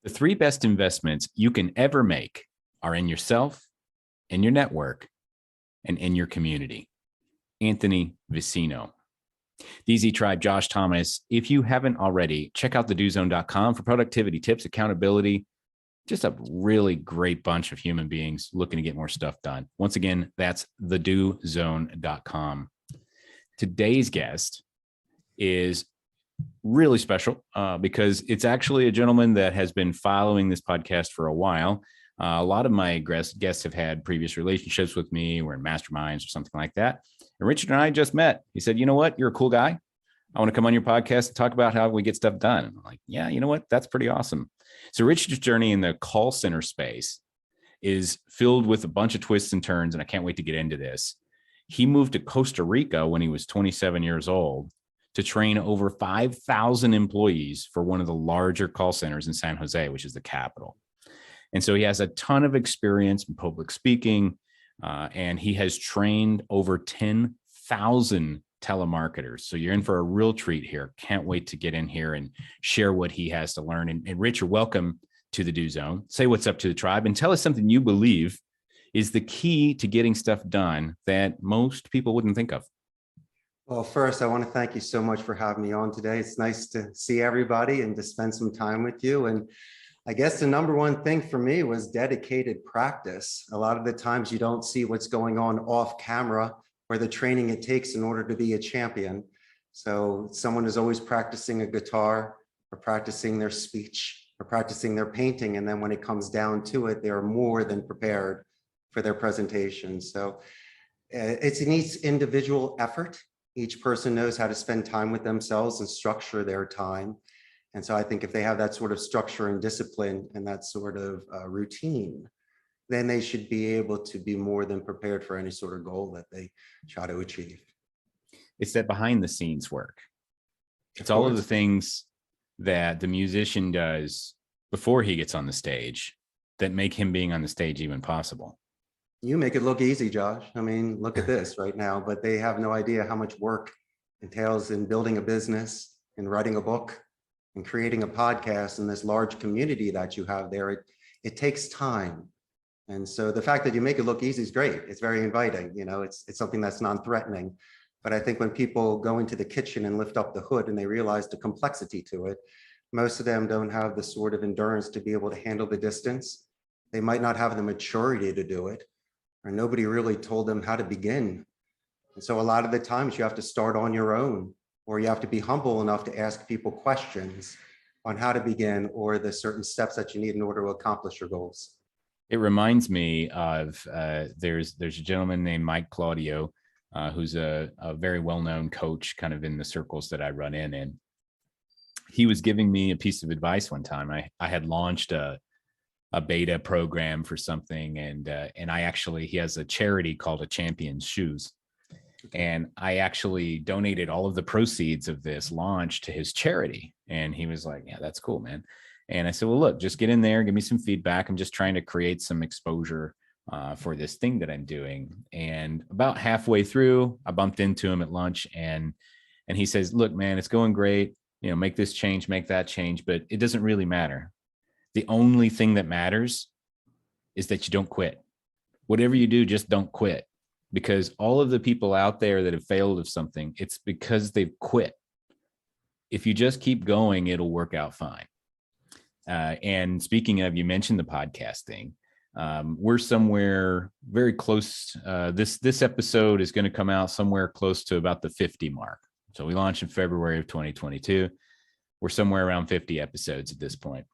The three best investments you can ever make are in yourself, in your network, and in your community. Anthony Vicino. The Easy Tribe, Josh Thomas. If you haven't already, check out thedozone.com for productivity tips, accountability, just a really great bunch of human beings looking to get more stuff done. Once again, that's thedozone.com. Today's guest is really special because it's actually a gentleman that has been following this podcast for a while. A lot of my guests have had previous relationships with me. We're in masterminds or something like that. And Richard and I just met. He said, you know what? You're a cool guy. I want to come on your podcast and talk about how we get stuff done. And I'm like, yeah, you know what? That's pretty awesome. So Richard's journey in the call center space is filled with a bunch of twists and turns, and I can't wait to get into this. He moved to Costa Rica when he was 27 years old to train over 5,000 employees for one of the larger call centers in San Jose, which is the capital. And so he has a ton of experience in public speaking, and he has trained over 10,000 telemarketers. So you're in for a real treat here. Can't wait to get in here and share what he has to learn. And Richard, welcome to the Do Zone. Say what's up to the tribe and tell us something you believe is the key to getting stuff done that most people wouldn't think of. Well, first, I want to thank you so much for having me on today. It's nice to see everybody and to spend some time with you. And I guess the number one thing for me was dedicated practice. A lot of the times you don't see what's going on off camera or the training it takes in order to be a champion. So someone is always practicing a guitar or practicing their speech or practicing their painting. And then when it comes down to it, they are more than prepared for their presentation. So it's an each individual effort. Each person knows how to spend time with themselves and structure their time. And so I think if they have that sort of structure and discipline and that sort of routine, then they should be able to be more than prepared for any sort of goal that they try to achieve. It's that behind the scenes work. It's all of the things that the musician does before he gets on the stage that make him being on the stage even possible. You make it look easy, Josh. I mean, look at this right now, but they have no idea how much work entails in building a business and writing a book and creating a podcast in this large community that you have there. It takes time. And so the fact that you make it look easy is great. It's very inviting. You know, it's something that's non-threatening. But I think when people go into the kitchen and lift up the hood and they realize the complexity to it, most of them don't have the sort of endurance to be able to handle the distance. They might not have the maturity to do it, or nobody really told them how to begin. And so a lot of the times you have to start on your own, or you have to be humble enough to ask people questions on how to begin or the certain steps that you need in order to accomplish your goals. It reminds me of there's a gentleman named Mike Claudio, who's a very well-known coach kind of in the circles that I run in. And he was giving me a piece of advice one time. I had launched a beta program for something, and he has a charity called A Champion's Shoes. And I actually donated all of the proceeds of this launch to his charity. And he was like, yeah, that's cool, man. And I said, well, look, just get in there, give me some feedback. I'm just trying to create some exposure for this thing that I'm doing. And about halfway through, I bumped into him at lunch, and he says, look, man, it's going great. You know, make this change, make that change, but it doesn't really matter. The only thing that matters is that you don't quit. Whatever you do, just don't quit. Because all of the people out there that have failed of something, it's because they've quit. If you just keep going, it'll work out fine. And speaking of, you mentioned the podcast thing. We're somewhere very close. This episode is going to come out somewhere close to about the 50 mark. So we launched in February of 2022. We're somewhere around 50 episodes at this point.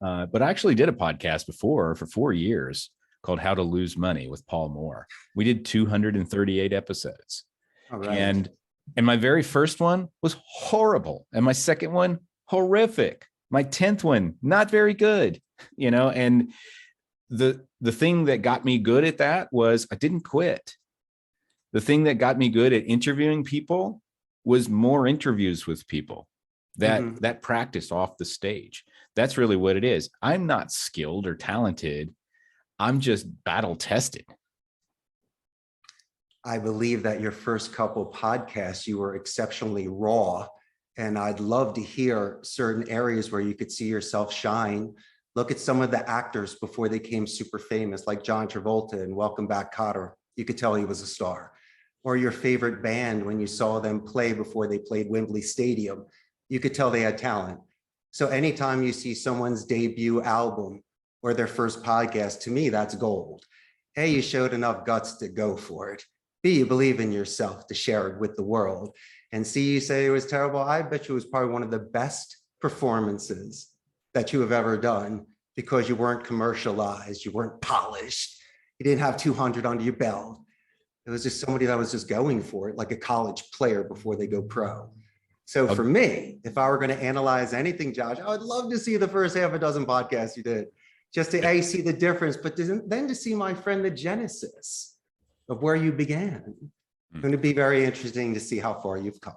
But I actually did a podcast before for 4 years called How to Lose Money with Paul Moore. We did 238 episodes. All right. And my very first one was horrible. And my second one, horrific. My 10th one, not very good, you know, and the thing that got me good at that was I didn't quit. The thing that got me good at interviewing people was more interviews with people that practice off the stage. That's really what it is. I'm not skilled or talented. I'm just battle tested. I believe that your first couple podcasts, you were exceptionally raw And I'd love to hear certain areas where you could see yourself shine. Look at some of the actors before they became super famous, like John Travolta in Welcome Back, Kotter. You could tell he was a star. Or your favorite band when you saw them play before they played Wembley Stadium. You could tell they had talent. So anytime you see someone's debut album or their first podcast, to me, that's gold. A, you showed enough guts to go for it. B, you believe in yourself to share it with the world. And C, you say it was terrible. I bet you it was probably one of the best performances that you have ever done because you weren't commercialized, you weren't polished, you didn't have 200 under your belt. It was just somebody that was just going for it, like a college player before they go pro. So for me, if I were going to analyze anything, Josh, I would love to see the first half a dozen podcasts you did, just to A, see the difference, but then to see, my friend, the genesis of where you began. It's going to be very interesting to see how far you've come.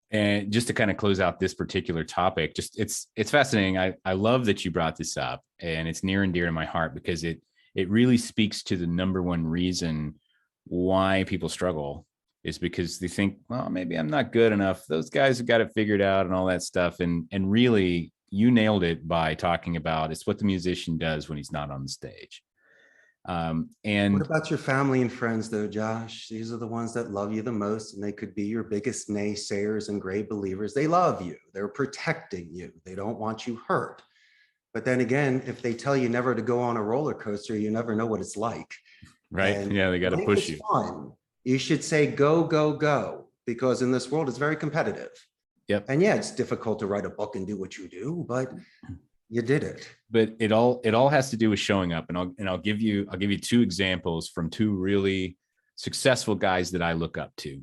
And just to kind of close out this particular topic, just it's fascinating. I love that you brought this up, and it's near and dear to my heart because it really speaks to the number one reason why people struggle is because they think, well, maybe I'm not good enough. Those guys have got it figured out and all that stuff. And really, you nailed it by talking about it's what the musician does when he's not on the stage. And what about your family and friends, though, Josh? These are the ones that love you the most, and they could be your biggest naysayers and great believers. They love you. They're protecting you. They don't want you hurt. But then again, if they tell you never to go on a roller coaster, you never know what it's like. Right. And yeah, they got to push you. Fun. You should say go, go, go, because in this world, it's very competitive. Yep. And yeah, it's difficult to write a book and do what you do, but you did it. But it all has to do with showing up. And I'll give you two examples from two really successful guys that I look up to.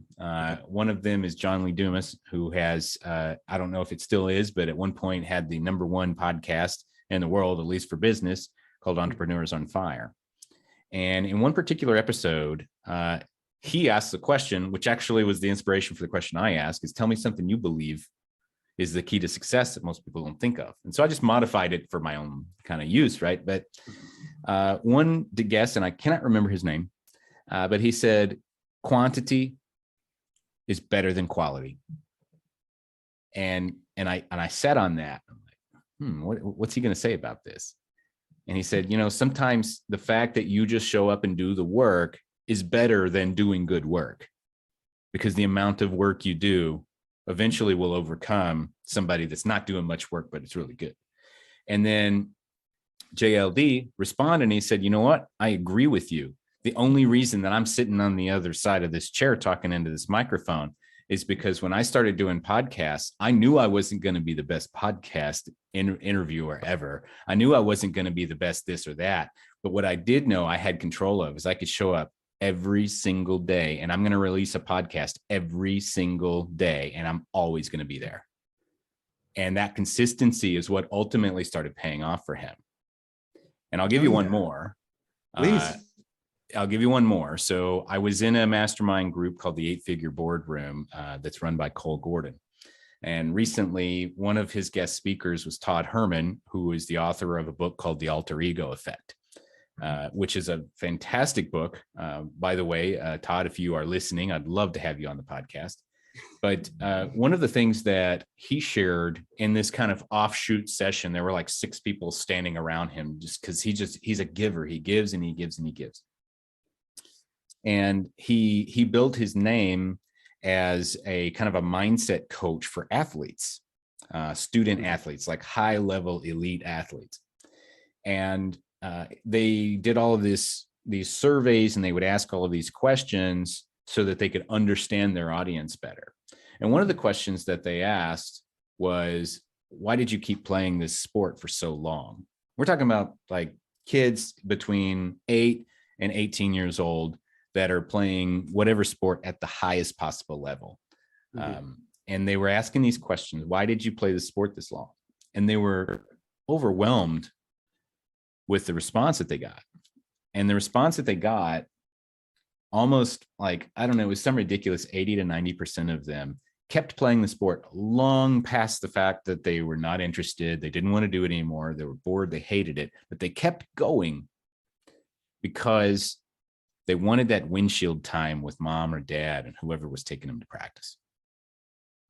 One of them is John Lee Dumas, who has I don't know if it still is, but at one point had the #1 podcast in the world, at least for business, called Entrepreneurs on Fire. And in one particular episode, he asked the question, which actually was the inspiration for the question I asked, is tell me something you believe is the key to success that most people don't think of. And so I just modified it for my own kind of use, right? But one guest, and I cannot remember his name, but he said, quantity is better than quality. And I sat on that. I'm like, what's he going to say about this? And he said, sometimes the fact that you just show up and do the work is better than doing good work, because the amount of work you do eventually will overcome somebody that's not doing much work, but it's really good. And then JLD responded and he said, you know what? I agree with you. The only reason that I'm sitting on the other side of this chair talking into this microphone is because when I started doing podcasts, I knew I wasn't going to be the best podcast interviewer ever. I knew I wasn't going to be the best this or that. But what I did know I had control of is I could show up every single day, and I'm going to release a podcast every single day, and I'm always going to be there. And that consistency is what ultimately started paying off for him. And I'll give you one more. Please. I'll give you one more. So I was in a mastermind group called the 8-Figure Boardroom that's run by Cole Gordon. And recently, one of his guest speakers was Todd Herman, who is the author of a book called The Alter Ego Effect, which is a fantastic book. By the way, Todd, if you are listening, I'd love to have you on the podcast. But one of the things that he shared in this kind of offshoot session, there were like 6 people standing around him just because he's a giver. He gives and he gives and he gives. And he built his name as a kind of a mindset coach for athletes, student athletes, like high level elite athletes. And they did all of these surveys, and they would ask all of these questions so that they could understand their audience better. And one of the questions that they asked was, why did you keep playing this sport for so long? We're talking about like kids between 8 and 18 years old that are playing whatever sport at the highest possible level. And they were asking these questions. Why did you play the sport this long? And they were overwhelmed with the response that they got. And the response that they got, almost like, I don't know, it was some ridiculous 80 to 90% of them kept playing the sport long past the fact that they were not interested. They didn't want to do it anymore. They were bored. They hated it, but they kept going because they wanted that windshield time with mom or dad and whoever was taking them to practice.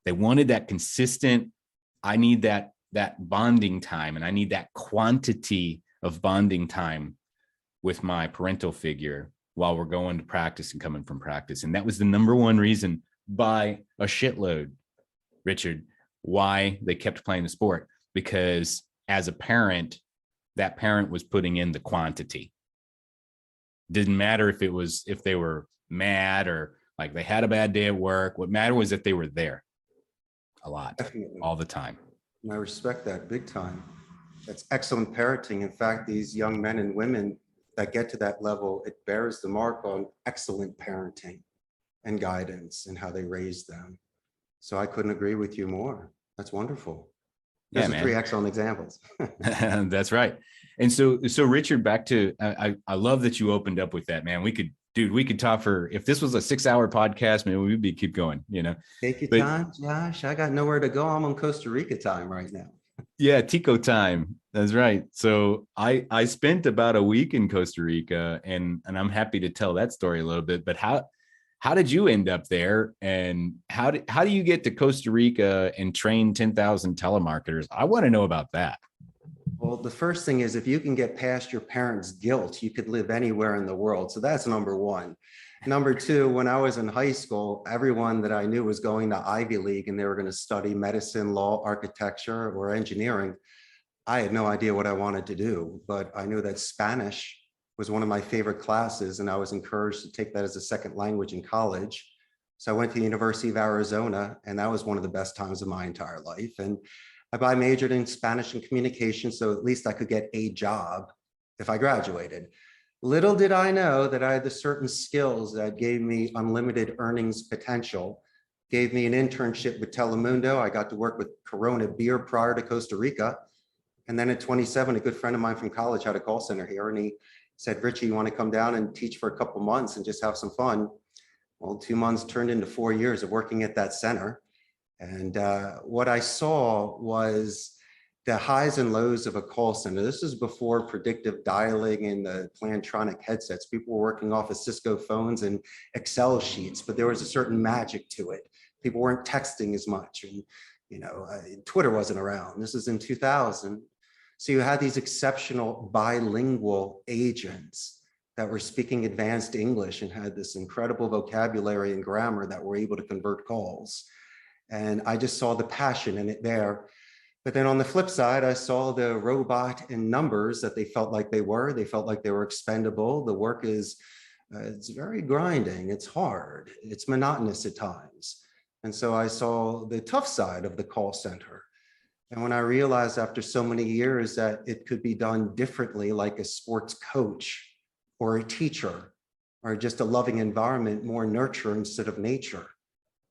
They wanted that consistent, I need that bonding time, and I need that quantity of bonding time with my parental figure while we're going to practice and coming from practice. And that was the number one reason by a shitload, Richard, why they kept playing the sport. Because as a parent, that parent was putting in the quantity. Didn't matter if they were mad or like they had a bad day at work. What mattered was that they were there a lot, Definitely. all the time. And I respect that big time. That's excellent parenting. In fact, these young men and women that get to that level, it bears the mark on excellent parenting and guidance and how they raise them. So I couldn't agree with you more. That's wonderful. Those are 3 excellent examples. That's right. And so Richard, back to, I love that you opened up with that, man. We could talk for, if this was a 6-hour podcast, maybe we'd keep going, Take your time, Josh. I got nowhere to go. I'm on Costa Rica time right now. Yeah, Tico time. That's right. So I spent about a week in Costa Rica, and I'm happy to tell that story a little bit. But how did you end up there, and how do you get to Costa Rica and train 10,000 telemarketers? I want to know about that. Well, the first thing is, if you can get past your parents' guilt, you could live anywhere in the world. So that's number one. Number two, when I was in high school, everyone that I knew was going to Ivy League and they were going to study medicine, law, architecture, or engineering. I had no idea what I wanted to do, but I knew that Spanish was one of my favorite classes, and I was encouraged to take that as a second language in college. So I went to the University of Arizona, and that was one of the best times of my entire life. And I majored in Spanish and communication, so at least I could get a job if I graduated. Little did I know that I had the certain skills that gave me unlimited earnings potential, gave me an internship with Telemundo. I got to work with Corona beer prior to Costa Rica. And then at 27, a good friend of mine from college had a call center here, and he said, Richie, you want to come down and teach for a couple months and just have some fun? Well, 2 months turned into 4 years of working at that center. And what I saw was the highs and lows of a call center. This is before predictive dialing and the Plantronic headsets. People were working off of Cisco phones and Excel sheets, but there was a certain magic to it. People weren't texting as much, and Twitter wasn't around. This is in 2000. So you had these exceptional bilingual agents that were speaking advanced English and had this incredible vocabulary and grammar that were able to convert calls. And I just saw the passion in it there. But then on the flip side, I saw the robot in numbers that they felt like they were. They felt like they were expendable. The work is, it's very grinding. It's hard. It's monotonous at times. And so I saw the tough side of the call center. And when I realized after so many years that it could be done differently, like a sports coach or a teacher, or just a loving environment, more nurture instead of nature,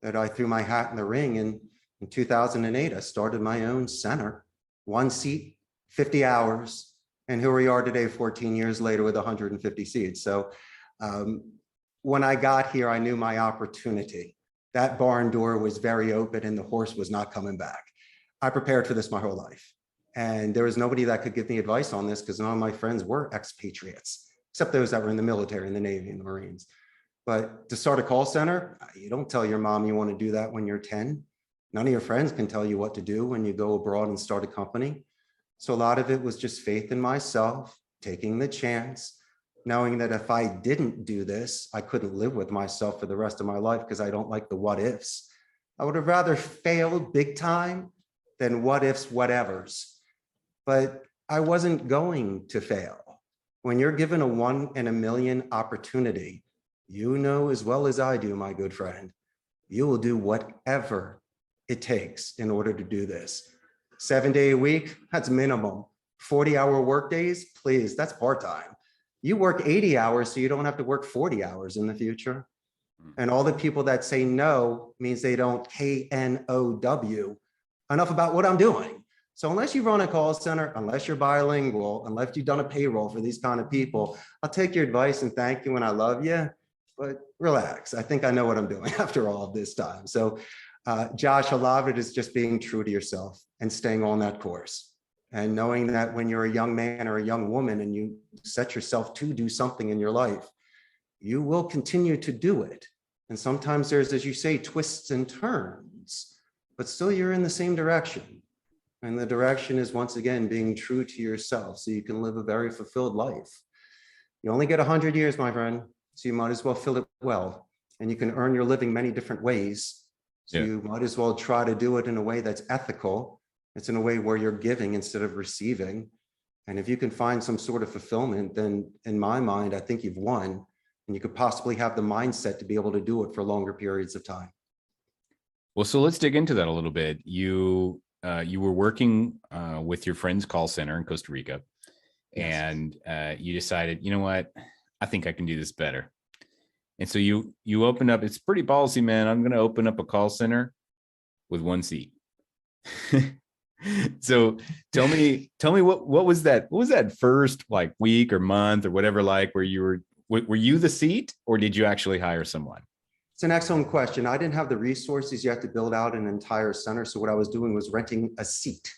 that I threw my hat in the ring. And in 2008, I started my own center, 1 seat, 50 hours. And here we are today, 14 years later, with 150 seats. So when I got here, I knew my opportunity. That barn door was very open and the horse was not coming back. I prepared for this my whole life. And there was nobody that could give me advice on this because none of my friends were expatriates, except those that were in the military, in the Navy and the Marines. But to start a call center, you don't tell your mom you want to do that when you're 10. None of your friends can tell you what to do when you go abroad and start a company. So a lot of it was just faith in myself, taking the chance, knowing that if I didn't do this, I couldn't live with myself for the rest of my life because I don't like the what ifs. I would have rather failed big time than what ifs, whatevers. But I wasn't going to fail. When you're given a 1 in a million opportunity, you know as well as I do, my good friend, you will do whatever it takes in order to do this. 7-day a week, that's minimum. 40-hour work days, please, that's part-time. You work 80 hours so you don't have to work 40 hours in the future. And all the people that say no means they don't KNOW enough about what I'm doing. So unless you run a call center, unless you're bilingual, unless you've done a payroll for these kind of people, I'll take your advice and thank you and I love you, but relax. I think I know what I'm doing after all of this time. So Josh, a lot of it is just being true to yourself and staying on that course. And knowing that when you're a young man or a young woman and you set yourself to do something in your life, you will continue to do it. And sometimes there's, as you say, twists and turns. but still you're in the same direction. And the direction is, once again, being true to yourself so you can live a very fulfilled life. You only get 100 years, my friend, so you might as well fill it well. And you can earn your living many different ways. So Yeah. you might as well try to do it in a way that's ethical. It's in a way where you're giving instead of receiving. And if you can find some sort of fulfillment, then in my mind, I think you've won. And you could possibly have the mindset to be able to do it for longer periods of time. Well, so let's dig into that a little bit. You were working with your friend's call center in Costa Rica, Yes. and you decided, you know what, I think I can do this better. And so you opened up. It's pretty ballsy, man. I'm going to open up a call center with one seat. So tell me what was that? What was that first like week or month or whatever, like where you were you the seat, or did you actually hire someone? It's an excellent question. I didn't have the resources yet to build out an entire center. So what I was doing was renting a seat.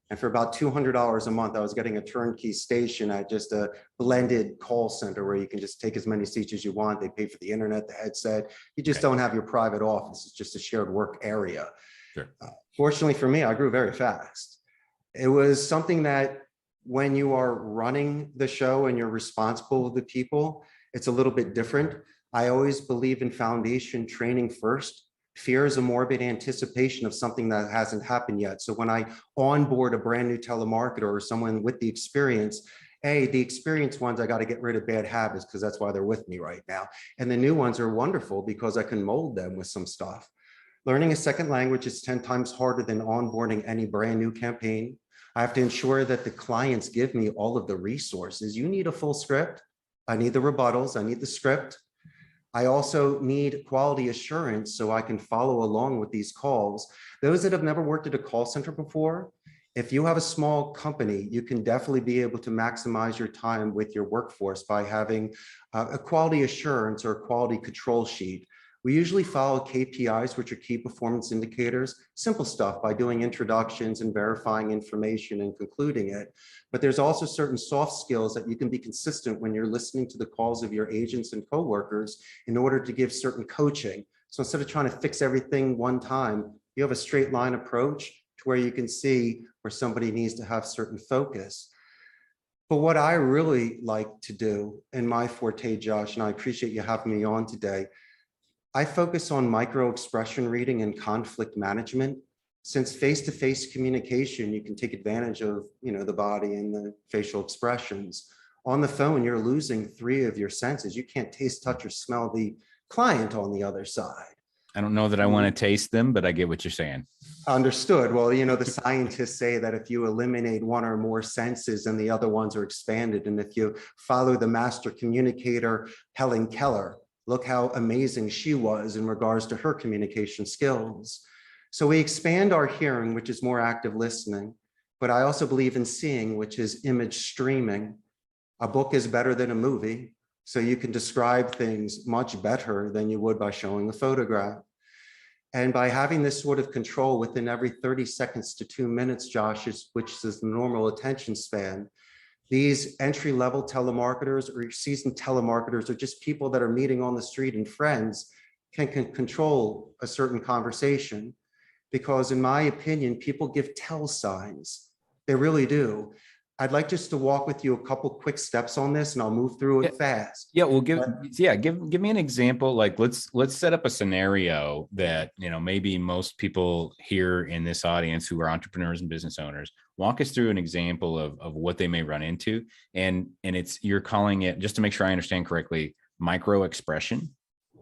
And for about $200 a month, I was getting a turnkey station at just a blended call center where you can just take as many seats as you want. They pay for the internet, the headset. You just don't have your private office. It's just a shared work area. Sure. Fortunately for me, I grew very fast. It was something that when you are running the show and you're responsible with the people, it's a little bit different. I always believe in foundation training first. Fear is a morbid anticipation of something that hasn't happened yet. So when I onboard a brand new telemarketer or someone with the experience, the experienced ones, I got to get rid of bad habits because that's why they're with me right now. And the new ones are wonderful because I can mold them with some stuff. Learning a second language is 10 times harder than onboarding any brand new campaign. I have to ensure that the clients give me all of the resources. You need a full script. I need the rebuttals. I need the script. I also need quality assurance so I can follow along with these calls. Those that have never worked at a call center before, if you have a small company, you can definitely be able to maximize your time with your workforce by having a quality assurance or a quality control sheet. We usually follow KPIs, which are key performance indicators, simple stuff by doing introductions and verifying information and concluding it. But there's also certain soft skills that you can be consistent when you're listening to the calls of your agents and coworkers in order to give certain coaching. So instead of trying to fix everything one time, you have a straight line approach to where you can see where somebody needs to have certain focus. But what I really like to do in my forte, Josh, and I appreciate you having me on today, I focus on micro expression reading and conflict management. Since face-to-face communication, you can take advantage of, the body and the facial expressions. On the phone, you're losing 3 of your senses. You can't taste, touch, or smell the client on the other side. I don't know that I want to taste them, but I get what you're saying. Understood. Well, the scientists say that if you eliminate one or more senses and the other ones are expanded, and if you follow the master communicator, Helen Keller, look how amazing she was in regards to her communication skills. So we expand our hearing, which is more active listening, but I also believe in seeing, which is image streaming. A book is better than a movie, so you can describe things much better than you would by showing a photograph. And by having this sort of control within every 30 seconds to 2 minutes, Josh, which is the normal attention span, these entry-level telemarketers or seasoned telemarketers or just people that are meeting on the street and friends can control a certain conversation. Because in my opinion, people give tell signs. They really do. I'd like just to walk with you a couple quick steps on this and I'll move through it fast. Yeah, well, give me an example. Like let's set up a scenario that, maybe most people here in this audience who are entrepreneurs and business owners. Walk us through an example of what they may run into. And you're calling it, just to make sure I understand correctly, micro expression.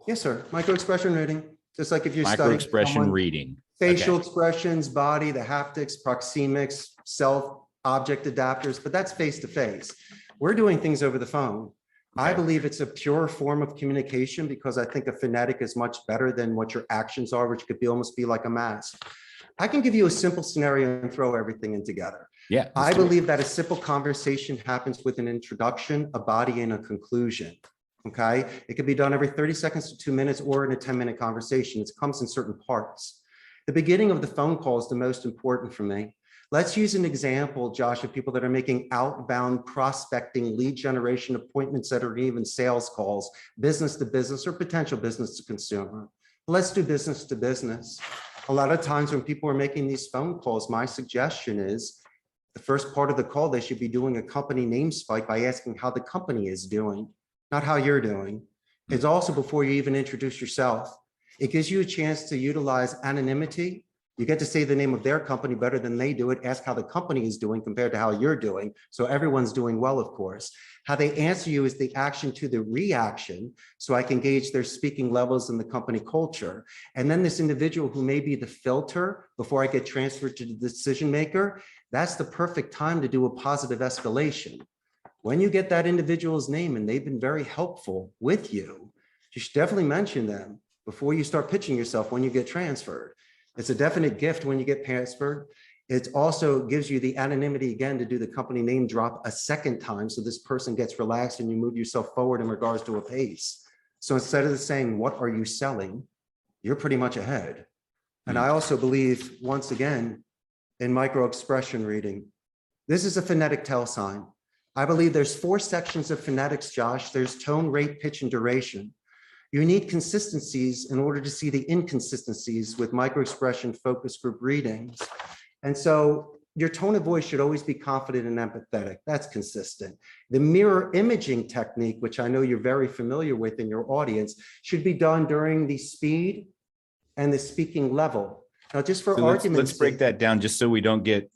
Yes, sir. Micro expression reading. Just like if you're micro studying expression reading. Facial expressions, body, the haptics, proxemics, self, object adapters, but that's face-to-face. We're doing things over the phone. I believe it's a pure form of communication because I think a phonetic is much better than what your actions are, which could almost be like a mask. I can give you a simple scenario and throw everything in together. Yeah. I believe that a simple conversation happens with an introduction, a body, and a conclusion. Okay. It can be done every 30 seconds to 2 minutes or in a 10-minute conversation. It comes in certain parts. The beginning of the phone call is the most important for me. Let's use an example, Josh, of people that are making outbound prospecting, lead generation appointments that are even sales calls, business to business or potential business to consumer. Let's do business to business. A lot of times when people are making these phone calls, my suggestion is the first part of the call, they should be doing a company name spike by asking how the company is doing, not how you're doing. It's also before you even introduce yourself. It gives you a chance to utilize anonymity. You get to say the name of their company better than they do it. Ask how the company is doing compared to how you're doing. So everyone's doing well, of course. How they answer you is the action to the reaction. So I can gauge their speaking levels in the company culture. And then this individual who may be the filter before I get transferred to the decision maker, that's the perfect time to do a positive escalation. When you get that individual's name and they've been very helpful with you, you should definitely mention them before you start pitching yourself when you get transferred. It's a definite gift when you get transferred. It also gives you the anonymity again to do the company name drop a second time. So this person gets relaxed and you move yourself forward in regards to a pace. So instead of saying, what are you selling? You're pretty much ahead. And I also believe, once again, in micro expression reading, this is a phonetic tell sign. I believe there's 4 sections of phonetics, Josh. There's tone, rate, pitch, and duration. You need consistencies in order to see the inconsistencies with microexpression focus group readings. And so your tone of voice should always be confident and empathetic. That's consistent. The mirror imaging technique, which I know you're very familiar with in your audience, should be done during the speed and the speaking level. Now, just for argument's let's break sake, that down just so we don't get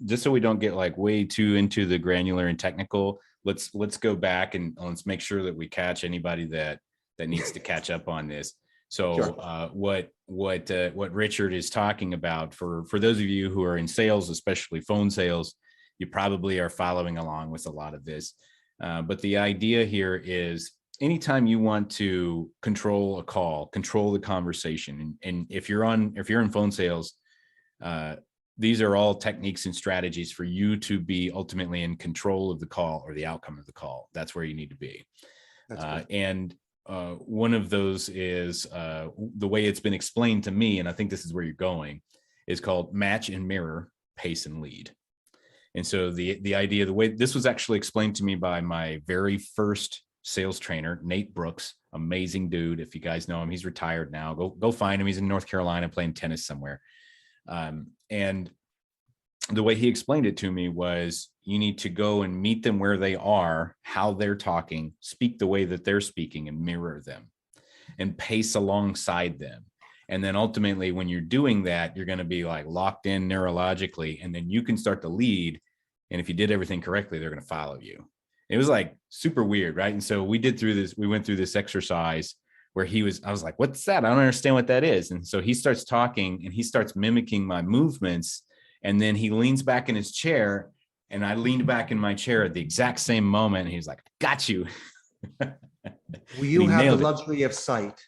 like way too into the granular and technical. Let's go back and let's make sure that we catch anybody that needs to catch up on this. So Sure. what Richard is talking about, for those of you who are in sales, especially phone sales, you probably are following along with a lot of this. But the idea here is anytime you want to control a call, control the conversation, and if you're in phone sales, these are all techniques and strategies for you to be ultimately in control of the call or the outcome of the call. That's where you need to be. One of those is the way it's been explained to me, and I think this is where you're going, is called match and mirror, pace and lead. And so the idea, the way this was actually explained to me by my very first sales trainer, Nate Brooks, amazing dude. If you guys know him, he's retired now. Go find him. He's in North Carolina playing tennis somewhere. And the way he explained it to me was, you need to go and meet them where they are, how they're talking, speak the way that they're speaking, and mirror them and pace alongside them. And then ultimately, when you're doing that, you're going to be like locked in neurologically, and then you can start to lead. And if you did everything correctly, they're going to follow you. It was like super weird, right? And so we went through this exercise where I was like, what's that? I don't understand what that is. And so he starts talking and he starts mimicking my movements. And then he leans back in his chair, and I leaned back in my chair at the exact same moment. And he was like, got you. Well, you have the luxury of sight.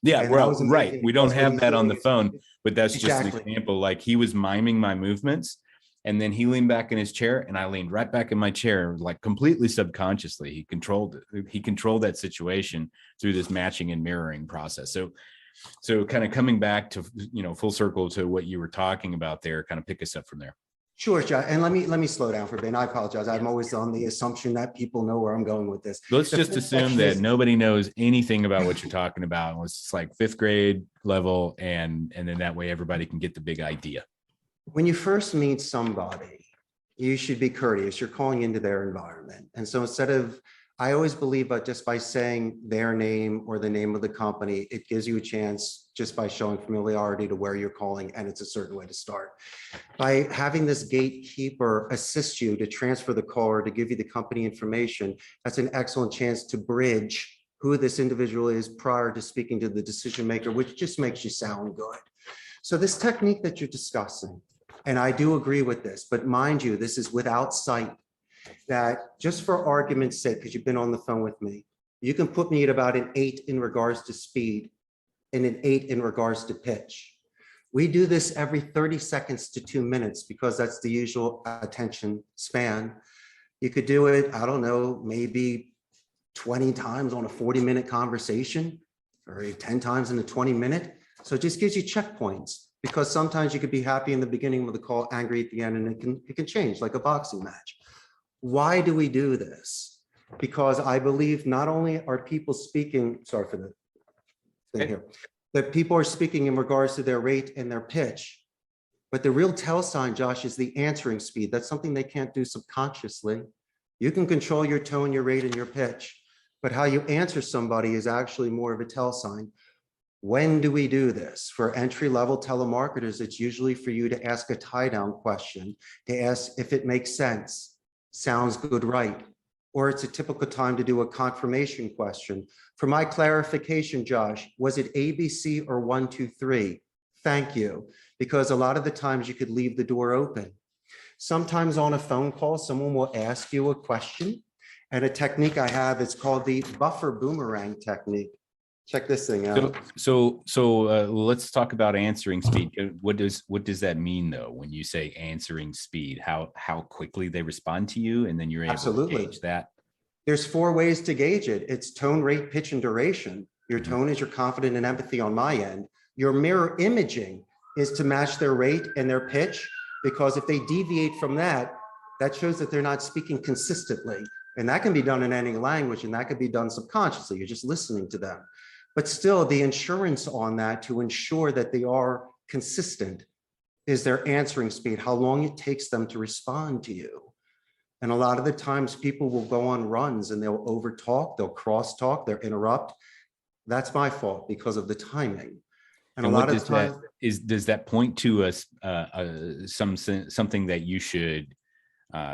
Yeah, well, right. We don't have that on the is, phone, but that's exactly. just an example. Like, he was miming my movements, and then he leaned back in his chair and I leaned right back in my chair, like completely subconsciously. He controlled that situation through this matching and mirroring process. So kind of coming back to, full circle to what you were talking about there, kind of pick us up from there. Sure, John. And let me slow down for a bit. And I apologize. I'm always on the assumption that people know where I'm going with this. Let's just assume that nobody knows anything about what you're talking about. It's like 5th grade level. And then that way everybody can get the big idea. When you first meet somebody, you should be courteous. You're calling into their environment. And so I always believe that just by saying their name or the name of the company, it gives you a chance just by showing familiarity to where you're calling, and it's a certain way to start. By having this gatekeeper assist you to transfer the call or to give you the company information, that's an excellent chance to bridge who this individual is prior to speaking to the decision maker, which just makes you sound good. So this technique that you're discussing, and I do agree with this, but mind you, this is without sight. That just for argument's sake, because you've been on the phone with me, you can put me at about an 8 in regards to speed and an 8 in regards to pitch. We do this every 30 seconds to 2 minutes because that's the usual attention span. You could do it, I don't know, maybe 20 times on a 40-minute conversation, or 10 times in a 20-minute. So it just gives you checkpoints, because sometimes you could be happy in the beginning of the call, angry at the end, and it can change like a boxing match. Why do we do this? Because I believe not only are people speaking, sorry for the thing here, that people are speaking in regards to their rate and their pitch, But the real tell sign, Josh, is the answering speed. That's something they can't do subconsciously. You can control your tone, your rate, and your pitch, but how you answer somebody is actually more of a tell sign. When do we do this? For entry-level telemarketers, it's usually for you to ask a tie-down question, to ask if it makes sense, sounds good, right? Or it's a typical time to do a confirmation question. For my clarification, Josh, was it ABC or 1, 2, 3? Thank you. Because a lot of the times you could leave the door open. Sometimes on a phone call, someone will ask you a question, and a technique I have is called the buffer boomerang technique. Check this thing out. So let's talk about answering speed. What does that mean though? When you say answering speed, how quickly they respond to you, and then you're able to gauge that? There's 4 ways to gauge it. It's tone, rate, pitch, and duration. Your tone is your confidence and empathy on my end. Your mirror imaging is to match their rate and their pitch, because if they deviate from that, that shows that they're not speaking consistently. And that can be done in any language, and that could be done subconsciously. You're just listening to them. But still, the insurance on that to ensure that they are consistent is their answering speed, how long it takes them to respond to you. And a lot of the times people will go on runs and they'll overtalk, they'll crosstalk, they'll interrupt. That's my fault because of the timing. And a lot of times, does that point to something that you should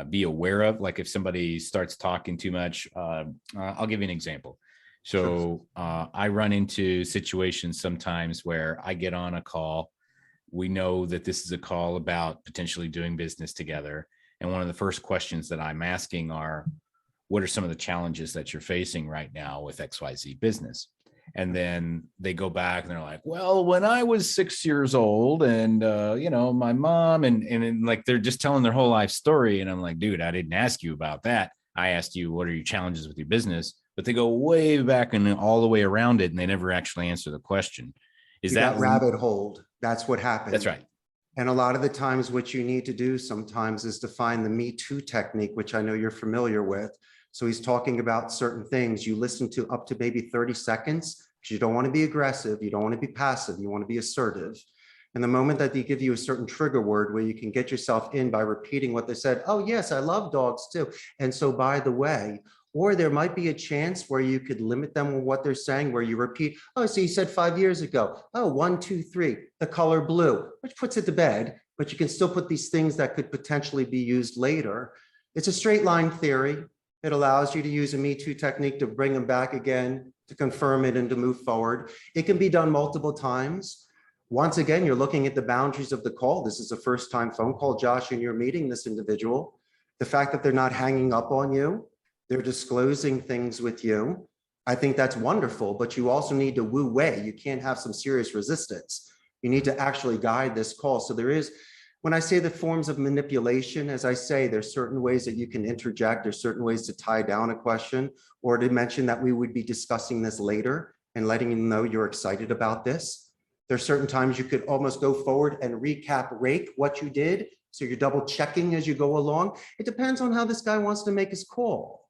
be aware of? Like if somebody starts talking too much, I'll give you an example. So I run into situations sometimes where I get on a call. We know that this is a call about potentially doing business together. And one of the first questions that I'm asking are, what are some of the challenges that you're facing right now with XYZ business? And then they go back and they're like, well, when I was 6 years old and, my mom and like, they're just telling their whole life story. And I'm like, dude, I didn't ask you about that. I asked you, what are your challenges with your business? But they go way back and all the way around it, and they never actually answer the question. Is that rabbit hole? That's what happened. That's right. And a lot of the times what you need to do sometimes is to find the Me Too technique, which I know you're familiar with. So he's talking about certain things. You listen to up to maybe 30 seconds because you don't want to be aggressive. You don't want to be passive. You want to be assertive. And the moment that they give you a certain trigger word where you can get yourself in by repeating what they said, oh, yes, I love dogs too. And so by the way, or there might be a chance where you could limit them with what they're saying, where you repeat, oh, so you said 5 years ago, oh, 1, 2, 3, the color blue, which puts it to bed, but you can still put these things that could potentially be used later. It's a straight line theory. It allows you to use a Me Too technique to bring them back again, to confirm it and to move forward. It can be done multiple times. Once again, you're looking at the boundaries of the call. This is a first-time phone call, Josh, and you're meeting this individual. The fact that they're not hanging up on you, they're disclosing things with you. I think that's wonderful, but you also need to woo way. You can't have some serious resistance. You need to actually guide this call. So there is, when I say the forms of manipulation, as I say, there's certain ways that you can interject. There's certain ways to tie down a question or to mention that we would be discussing this later and letting you know you're excited about this. There's certain times you could almost go forward and recap, rake what you did. So you're double checking as you go along. It depends on how this guy wants to make his call.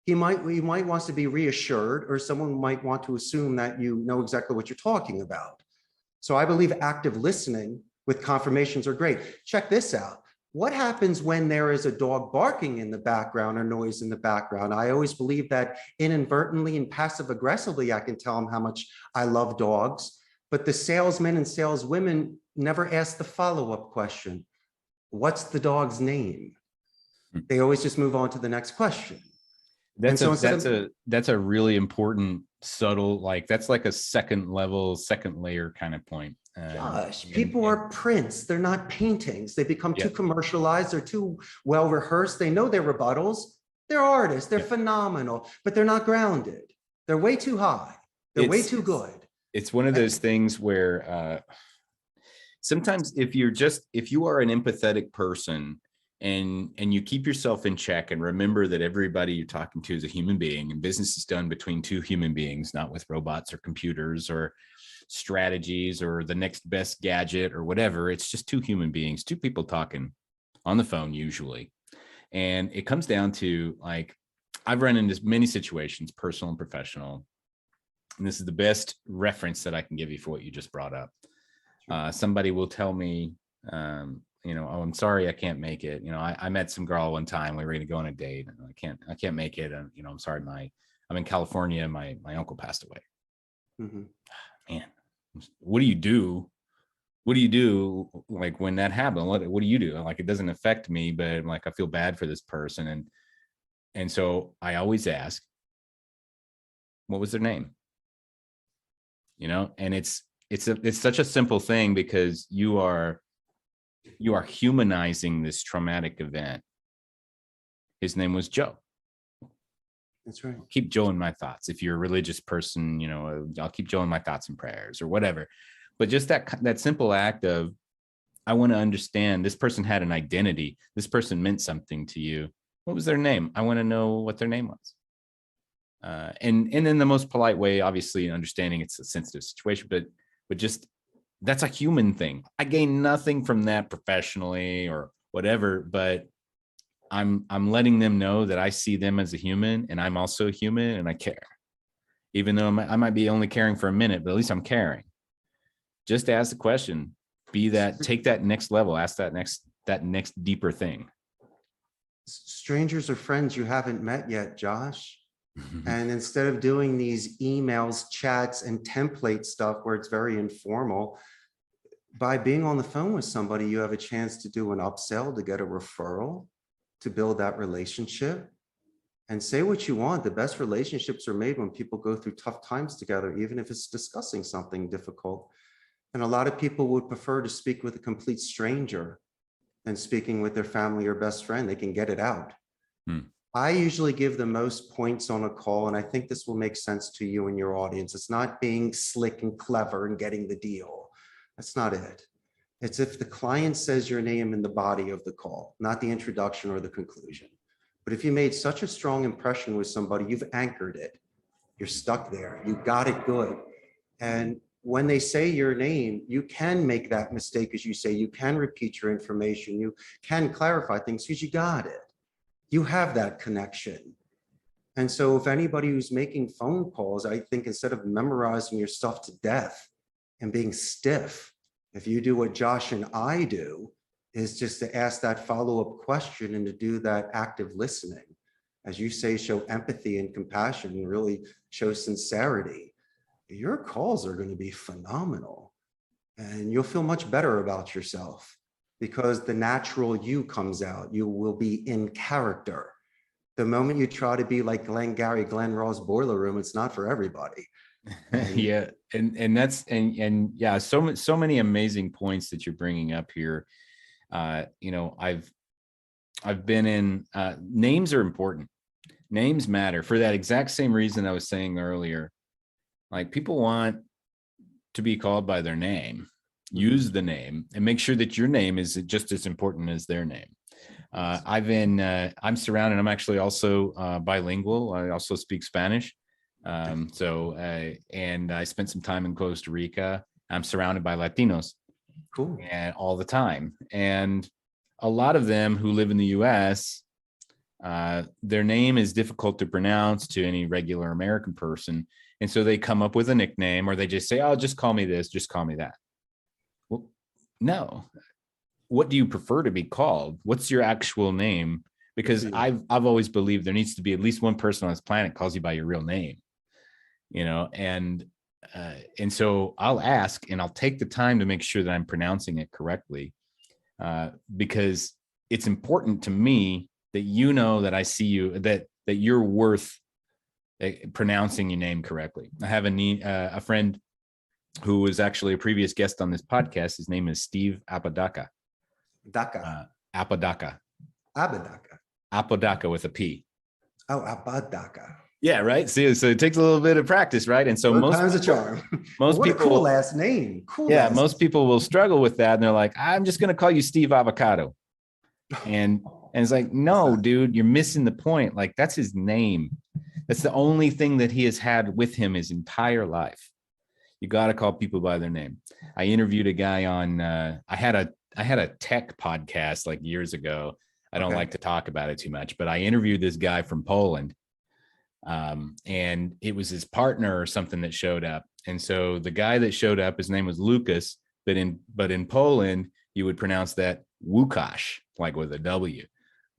He might want to be reassured, or someone might want to assume that you know exactly what you're talking about. So I believe active listening with confirmations are great. Check this out. What happens when there is a dog barking in the background or noise in the background? I always believe that inadvertently and passive aggressively, I can tell them how much I love dogs, but the salesmen and saleswomen never ask the follow-up question. What's the dog's name? They always just move on to the next question. That's a really important, subtle, like that's like a second layer kind of point. Gosh, people are prints. They're not paintings. They become too commercialized. They're too well rehearsed. They know their rebuttals. They're artists. They're phenomenal, but they're not grounded. They're way too high. They're way too good. It's one of those things where sometimes if you are an empathetic person and you keep yourself in check and remember that everybody you're talking to is a human being and business is done between two human beings, not with robots or computers or strategies or the next best gadget or whatever. It's just two human beings, two people talking on the phone usually. And it comes down to, like, I've run into many situations, personal and professional, and this is the best reference that I can give you for what you just brought up. Somebody will tell me, Oh, I'm sorry, I can't make it. I met some girl one time. We were going to go on a date, and I can't make it. And I'm sorry, I'm in California. My uncle passed away. Mm-hmm. Man, what do you do? What do you do like when that happened? What do you do? Like, it doesn't affect me, but like, I feel bad for this person. And so I always ask, what was their name? And it's such a simple thing, because you are humanizing this traumatic event. His name was Joe. That's right. I'll keep Joe in my thoughts. If you're a religious person, I'll keep Joe in my thoughts and prayers or whatever. But just that simple act of, I want to understand, this person had an identity. This person meant something to you. What was their name? I want to know what their name was. And in the most polite way, obviously understanding it's a sensitive situation, but just, that's a human thing. I gain nothing from that professionally or whatever, but I'm letting them know that I see them as a human, and I'm also a human, and I care. Even though I might be only caring for a minute, but at least I'm caring. Just ask the question, take that next level, ask that next deeper thing. Strangers are friends you haven't met yet, Josh. And instead of doing these emails, chats, and template stuff where it's very informal, by being on the phone with somebody, you have a chance to do an upsell, to get a referral, to build that relationship. And say what you want. The best relationships are made when people go through tough times together, even if it's discussing something difficult. And a lot of people would prefer to speak with a complete stranger than speaking with their family or best friend. They can get it out. I usually give the most points on a call, and I think this will make sense to you and your audience. It's not being slick and clever and getting the deal. That's not it. It's if the client says your name in the body of the call, not the introduction or the conclusion. But if you made such a strong impression with somebody, you've anchored it. You're stuck there. You got it good. And when they say your name, you can make that mistake, as you say. You can repeat your information. You can clarify things because you got it. You have that connection. And so if anybody who's making phone calls, I think instead of memorizing your stuff to death and being stiff, if you do what Josh and I do, is just to ask that follow-up question and to do that active listening. As you say, show empathy and compassion and really show sincerity. Your calls are going to be phenomenal. And you'll feel much better about yourself, because the natural you comes out. You will be in character. The moment you try to be like Glenn Ross Boiler Room, it's not for everybody. Yeah. And that's, and yeah, so many amazing points that you're bringing up here. I've been in, names are important. Names matter for that exact same reason I was saying earlier. Like, people want to be called by their name. Use the name and make sure that your name is just as important as their name. I'm surrounded. I'm actually also bilingual. I also speak Spanish. And I spent some time in Costa Rica. I'm surrounded by Latinos. Cool. And all the time. And a lot of them who live in the US, their name is difficult to pronounce to any regular American person. And so they come up with a nickname, or they just say, oh, just call me this, just call me that. Well, no. What do you prefer to be called? What's your actual name? Because I've always believed there needs to be at least one person on this planet calls you by your real name, and so I'll ask, and I'll take the time to make sure that I'm pronouncing it correctly, because it's important to me that that I see you, that you're worth pronouncing your name correctly. I have a friend who was actually a previous guest on this podcast. His name is Steve Apodaca. Apodaca with a P. Oh, Apodaca. Yeah, right. See, so it takes a little bit of practice, right? And so most times a charm. What people, a cool last name. Cool. Yeah, most people will struggle with that, and they're like, "I'm just going to call you Steve Avocado," and it's like, no, dude, you're missing the point. Like, that's his name. That's the only thing that he has had with him his entire life. You got to call people by their name. I interviewed a guy on. I had a tech podcast like years ago. I don't like to talk about it too much, but I interviewed this guy from Poland. And it was his partner or something that showed up. And so the guy that showed up, his name was Lucas, but in Poland, you would pronounce that Wukash, like with a W.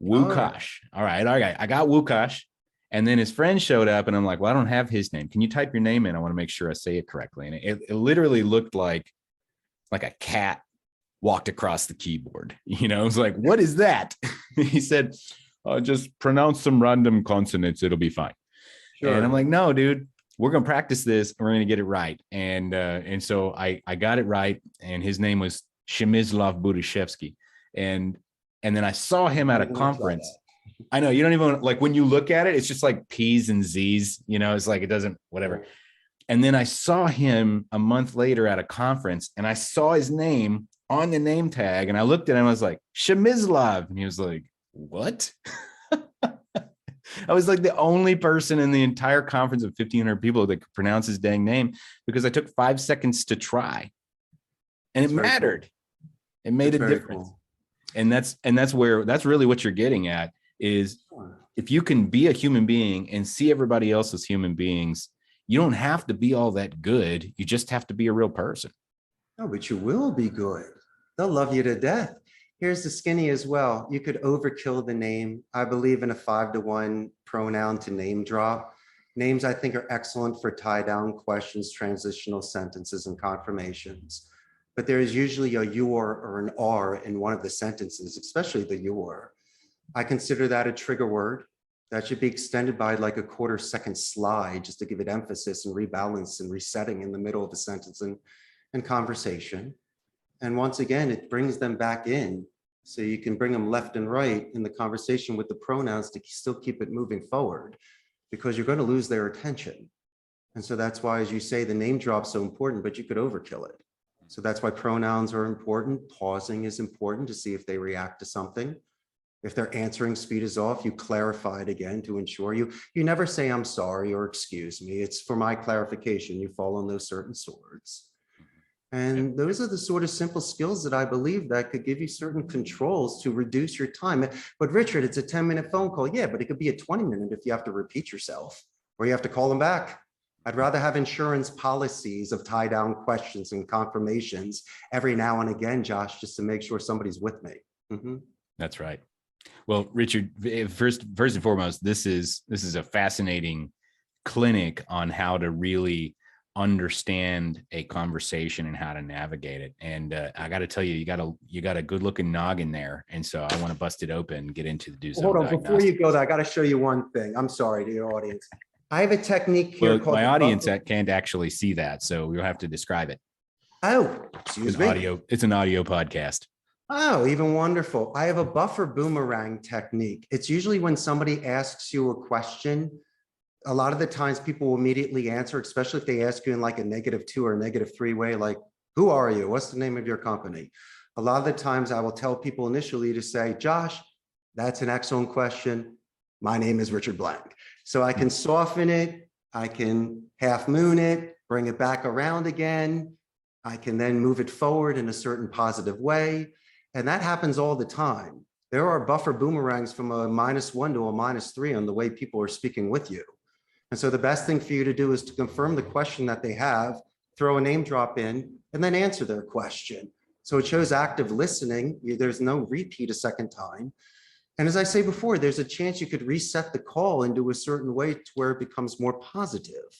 All right. Wukash. All right. I got Wukash. And then his friend showed up and I'm like, well, I don't have his name. Can you type your name in? I want to make sure I say it correctly. And it literally looked like a cat walked across the keyboard. You know, it was like, what is that? He said, just pronounce some random consonants. It'll be fine. Sure. And I'm like, no, dude, we're going to practice this. And we're going to get it right. And so I got it right. And his name was Shemislav Budashevsky. And then I saw him at a conference. I know you don't even like when you look at it, it's just like P's and Z's, you know, it's like it doesn't, whatever. And then I saw him a month later at a conference and I saw his name on the name tag and I looked at him, I was like, Shemislav. And he was like, what? I was like the only person in the entire conference of 1,500 people that could pronounce his dang name because I took 5 seconds to try. And it mattered. Cool. It made a difference. Cool. And that's really what you're getting at is if you can be a human being and see everybody else as human beings, you don't have to be all that good. You just have to be a real person. No, but you will be good. They'll love you to death. Here's the skinny as well. You could overkill the name. I believe in a 5-to-1 pronoun to name drop. Names I think are excellent for tie down questions, transitional sentences, and confirmations. But there is usually a your or an are in one of the sentences, especially the your. I consider that a trigger word. That should be extended by like a 1/4 second slide just to give it emphasis and rebalance and resetting in the middle of a sentence and conversation. And once again, it brings them back in. So you can bring them left and right in the conversation with the pronouns to still keep it moving forward because you're going to lose their attention. And so that's why, as you say, the name drop's so important, but you could overkill it. So that's why pronouns are important. Pausing is important to see if they react to something. If their answering speed is off, you clarify it again to ensure you never say, I'm sorry, or excuse me. It's for my clarification. You fall on those certain swords. And those are the sort of simple skills that I believe that could give you certain controls to reduce your time. But Richard, it's a 10-minute phone call. Yeah, but it could be a 20-minute if you have to repeat yourself or you have to call them back. I'd rather have insurance policies of tie down questions and confirmations every now and again, Josh, just to make sure somebody's with me. Mm-hmm. That's right. Well, Richard, first and foremost, this is a fascinating clinic on how to really understand a conversation and how to navigate it. And I got to tell you, you got a good looking noggin there. And so I want to bust it open and get into the do Hold on, before you go there, I got to show you one thing. I'm sorry to your audience. I have a technique here called my audience can't actually see that, so we'll have to describe it. Oh, excuse me. It's an audio podcast. Oh, even wonderful. I have a buffer boomerang technique. It's usually when somebody asks you a question, a lot of the times people will immediately answer, especially if they ask you in like a -2 or -3 way, like, who are you? What's the name of your company? A lot of the times I will tell people initially to say, Josh, that's an excellent question. My name is Richard Blank. So I can soften it. I can half moon it, bring it back around again. I can then move it forward in a certain positive way. And that happens all the time. There are buffer boomerangs from a -1 to a -3 on the way people are speaking with you. And so the best thing for you to do is to confirm the question that they have, throw a name drop in, and then answer their question. So it shows active listening. There's no repeat a second time. And as I say before, there's a chance you could reset the call into a certain way to where it becomes more positive.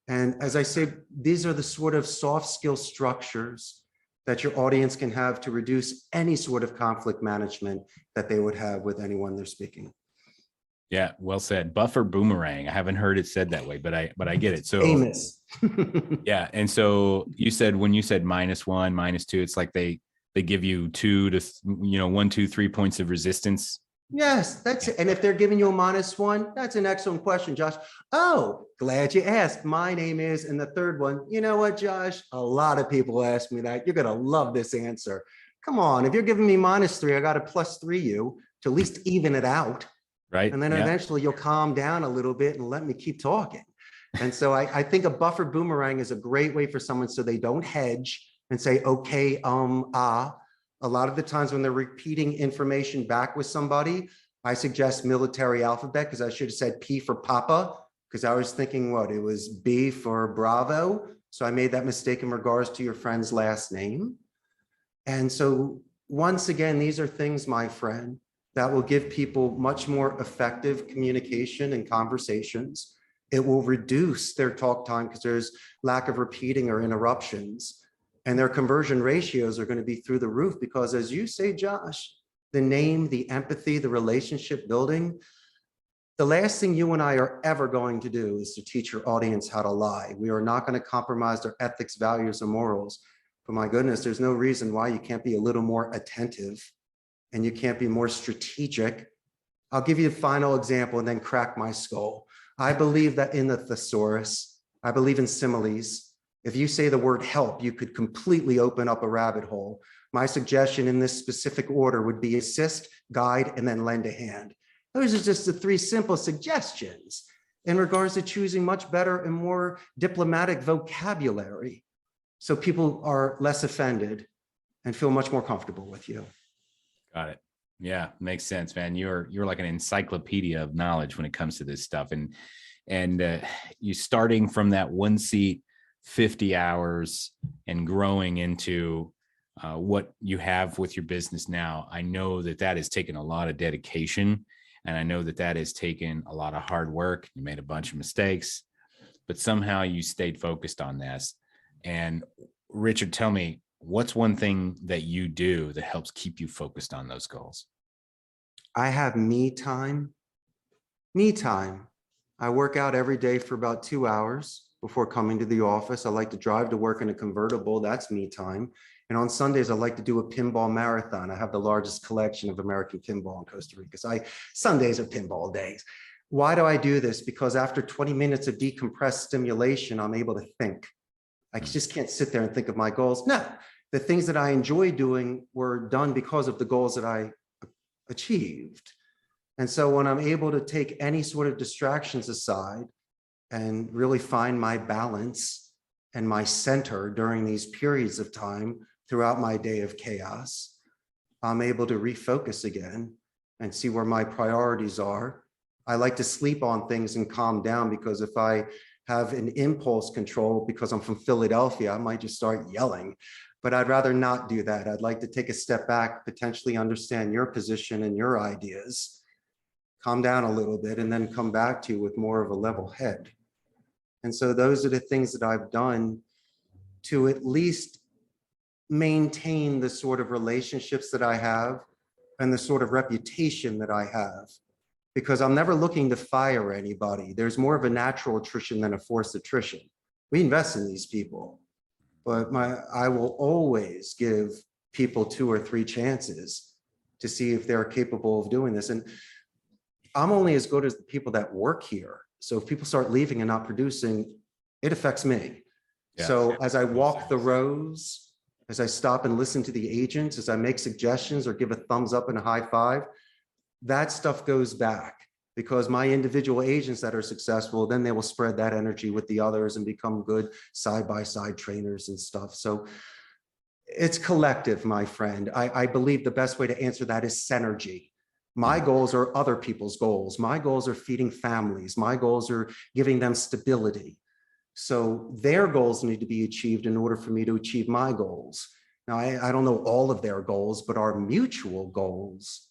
And as I say, these are the sort of soft skill structures that your audience can have to reduce any sort of conflict management that they would have with anyone they're speaking. Yeah, well said. Buffer boomerang. I haven't heard it said that way, but I get it. So famous. Yeah. And so you said, when you said -1, -2, it's like they give you 2 to 1, 2, 3 points of resistance. Yes, that's it. And if they're giving you a -1, that's an excellent question, Josh. Oh, glad you asked. My name is, and the third one, you know what, Josh? A lot of people ask me that. You're going to love this answer. Come on, if you're giving me -3, I got to +3 you to at least even it out. Right. And then eventually you'll calm down a little bit and let me keep talking. And so I think a buffer boomerang is a great way for someone so they don't hedge and say, okay, A lot of the times when they're repeating information back with somebody, I suggest military alphabet because I should have said P for Papa because I was thinking it was B for Bravo. So I made that mistake in regards to your friend's last name. And so once again, these are things, my friend, that will give people much more effective communication and conversations. It will reduce their talk time because there's lack of repeating or interruptions. And their conversion ratios are going to be through the roof because, as you say, Josh, the name, the empathy, the relationship building, the last thing you and I are ever going to do is to teach your audience how to lie. We are not going to compromise their ethics, values, and morals. But my goodness, there's no reason why you can't be a little more attentive and you can't be more strategic. I'll give you the final example and then crack my skull. I believe that in the thesaurus, I believe in similes. If you say the word help, you could completely open up a rabbit hole. My suggestion in this specific order would be assist, guide, and then lend a hand. Those are just the three simple suggestions in regards to choosing much better and more diplomatic vocabulary, so people are less offended and feel much more comfortable with you. Got it. Yeah, makes sense, man. You're like an encyclopedia of knowledge when it comes to this stuff. And you starting from that one seat, 50 hours, and growing into what you have with your business now. I know that has taken a lot of dedication, and I know that has taken a lot of hard work. You made a bunch of mistakes, but somehow you stayed focused on this. And Richard, tell me, what's one thing that you do that helps keep you focused on those goals? I have me time. Me time. I work out every day for about 2 hours before coming to the office. I like to drive to work in a convertible. That's me time. And on Sundays, I like to do a pinball marathon. I have the largest collection of American pinball in Costa Rica. So Sundays are pinball days. Why do I do this? Because after 20 minutes of decompressed stimulation, I'm able to think. I just can't sit there and think of my goals. No, the things that I enjoy doing were done because of the goals that I achieved. And so when I'm able to take any sort of distractions aside and really find my balance and my center during these periods of time throughout my day of chaos, I'm able to refocus again and see where my priorities are. I like to sleep on things and calm down, because if I have an impulse control, because I'm from Philadelphia, I might just start yelling, but I'd rather not do that. I'd like to take a step back, potentially understand your position and your ideas, calm down a little bit, and then come back to you with more of a level head. And so those are the things that I've done to at least maintain the sort of relationships that I have and the sort of reputation that I have, because I'm never looking to fire anybody. There's more of a natural attrition than a forced attrition. We invest in these people, but I will always give people 2 or 3 chances to see if they're capable of doing this. And I'm only as good as the people that work here. So if people start leaving and not producing, it affects me. Yeah. So as I walk the rows, as I stop and listen to the agents, as I make suggestions or give a thumbs up and a high five, that stuff goes back, because my individual agents that are successful, then they will spread that energy with the others and become good side-by-side trainers and stuff. So it's collective, my friend. I believe the best way to answer that is synergy. My goals are other people's goals. My goals are feeding families. My goals are giving them stability. So their goals need to be achieved in order for me to achieve my goals. Now, I don't know all of their goals, but our mutual goals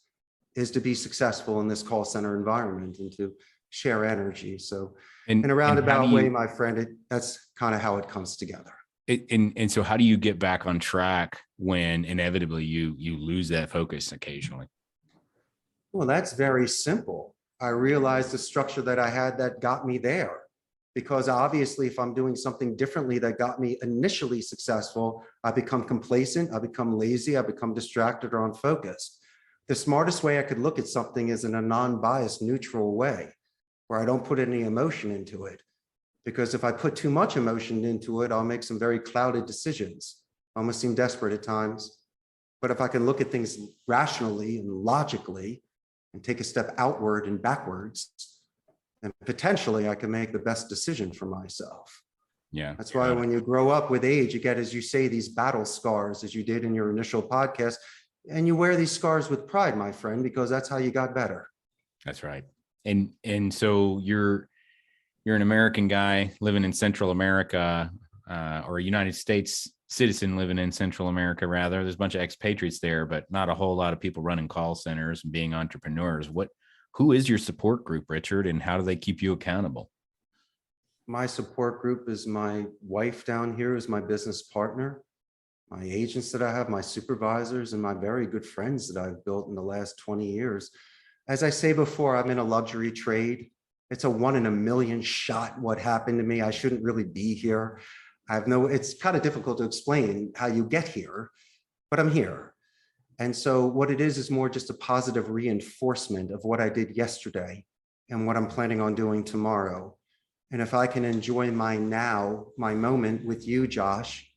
is to be successful in this call center environment and to share energy. So in a roundabout way, my friend, that's kind of how it comes together. And so how do you get back on track when inevitably you lose that focus occasionally? Well, that's very simple. I realized the structure that I had that got me there, because obviously if I'm doing something differently that got me initially successful, I become complacent, I become lazy, I become distracted or unfocused. The smartest way I could look at something is in a non-biased, neutral way, where I don't put any emotion into it. Because if I put too much emotion into it, I'll make some very clouded decisions. I almost seem desperate at times. But if I can look at things rationally and logically and take a step outward and backwards, then potentially I can make the best decision for myself. Yeah. That's why when you grow up with age, you get, as you say, these battle scars, as you did in your initial podcast, and you wear these scars with pride, my friend, because that's how you got better. That's right. And so you're an American guy living in Central America, or a United States citizen living in Central America, rather. There's a bunch of expatriates there, but not a whole lot of people running call centers and being entrepreneurs. Who is your support group, Richard, and how do they keep you accountable? My support group is my wife down here, is my business partner, my agents that I have, my supervisors, and my very good friends that I've built in the last 20 years. As I say before, I'm in a luxury trade. It's a 1 in a million shot what happened to me. I shouldn't really be here. It's kind of difficult to explain how you get here, but I'm here. And so what it is more just a positive reinforcement of what I did yesterday and what I'm planning on doing tomorrow. And if I can enjoy my now, my moment with you, Josh,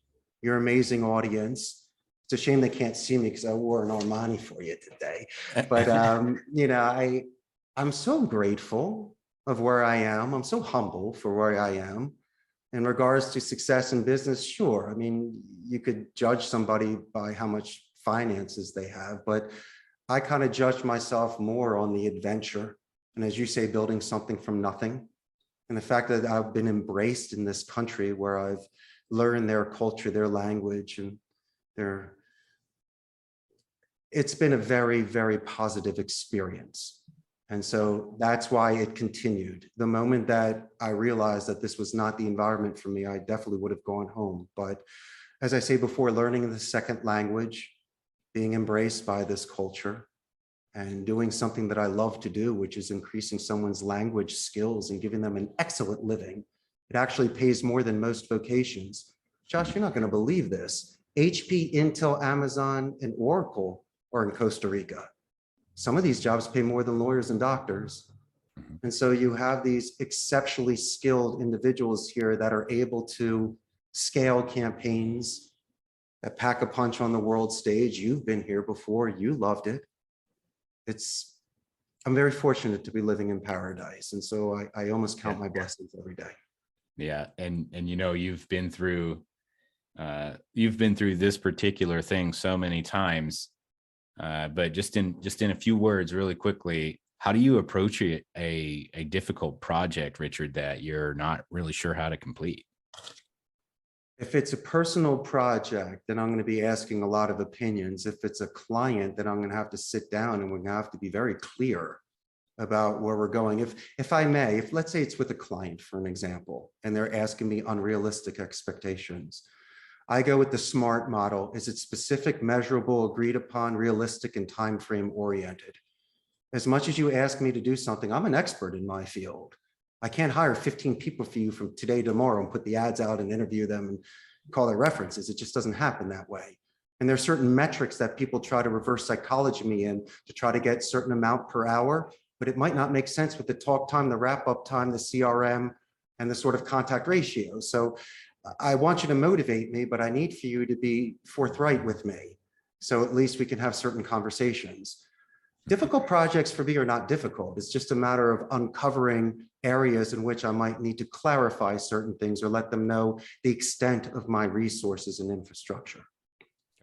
your amazing audience. It's a shame they can't see me because I wore an Armani for you today. But, I'm so grateful of where I am. I'm so humble for where I am. In regards to success in business, sure. I mean, you could judge somebody by how much finances they have, but I kind of judge myself more on the adventure. And as you say, building something from nothing. And the fact that I've been embraced in this country where I've learned their culture, their language, and it's been a very, very positive experience. And so that's why it continued. The moment that I realized that this was not the environment for me, I definitely would have gone home. But as I say before, learning the second language, being embraced by this culture, and doing something that I love to do, which is increasing someone's language skills and giving them an excellent living. It actually pays more than most vocations. Josh, you're not going to believe this. HP, Intel, Amazon, and Oracle are in Costa Rica. Some of these jobs pay more than lawyers and doctors. And so you have these exceptionally skilled individuals here that are able to scale campaigns, that pack a punch on the world stage. You've been here before, you loved it. I'm very fortunate to be living in paradise. And so I almost count my blessings every day. Yeah. And you've been through this particular thing so many times. But just in a few words, really quickly, how do you approach a difficult project, Richard, that you're not really sure how to complete? If it's a personal project, then I'm going to be asking a lot of opinions. If it's a client, then I'm going to have to sit down and we're going to have to be very clear about where we're going. If I may, let's say it's with a client, for an example, and they're asking me unrealistic expectations, I go with the SMART model. Is it specific, measurable, agreed upon, realistic, and time frame oriented? As much as you ask me to do something, I'm an expert in my field. I can't hire 15 people for you from today to tomorrow and put the ads out and interview them and call their references. It just doesn't happen that way. And there's certain metrics that people try to reverse psychology me in to try to get a certain amount per hour, but it might not make sense with the talk time, the wrap up time, the CRM, and the sort of contact ratio. So I want you to motivate me, but I need for you to be forthright with me. So at least we can have certain conversations. Difficult projects for me are not difficult. It's just a matter of uncovering areas in which I might need to clarify certain things or let them know the extent of my resources and infrastructure.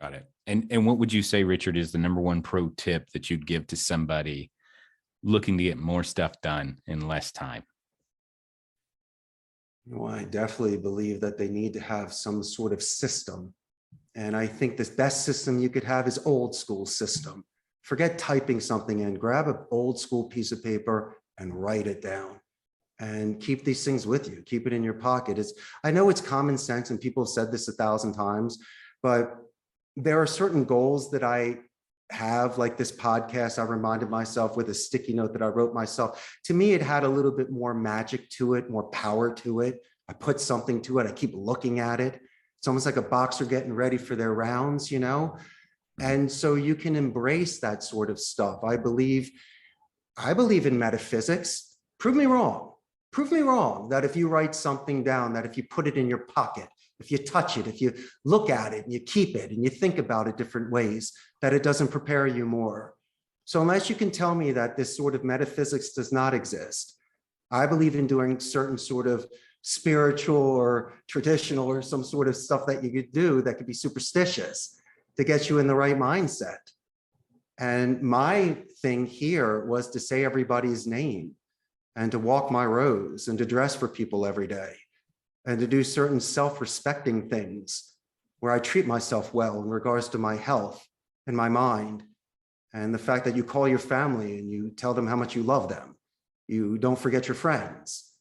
Got it. And what would you say, Richard, is the number one pro tip that you'd give to somebody looking to get more stuff done in less time? Well, I definitely believe that they need to have some sort of system. And I think the best system you could have is old school system. Forget typing something in, grab an old school piece of paper and write it down and keep these things with you. Keep it in your pocket. I know it's common sense and people have said this 1,000 times, but there are certain goals that I have, like this podcast. I reminded myself with a sticky note that I wrote myself. To me, it had a little bit more magic to it, more power to it. I put something to it. I keep looking at it. It's almost like a boxer getting ready for their rounds, you know? And so you can embrace that sort of stuff. I believe in metaphysics. Prove me wrong. Prove me wrong that if you write something down, that if you put it in your pocket, if you touch it, if you look at it and you keep it and you think about it different ways, that it doesn't prepare you more. So unless you can tell me that this sort of metaphysics does not exist, I believe in doing certain sort of spiritual or traditional or some sort of stuff that you could do that could be superstitious to get you in the right mindset. And my thing here was to say everybody's name and to walk my rows and to dress for people every day and to do certain self-respecting things where I treat myself well in regards to my health and my mind, and the fact that you call your family and you tell them how much you love them. You don't forget your friends.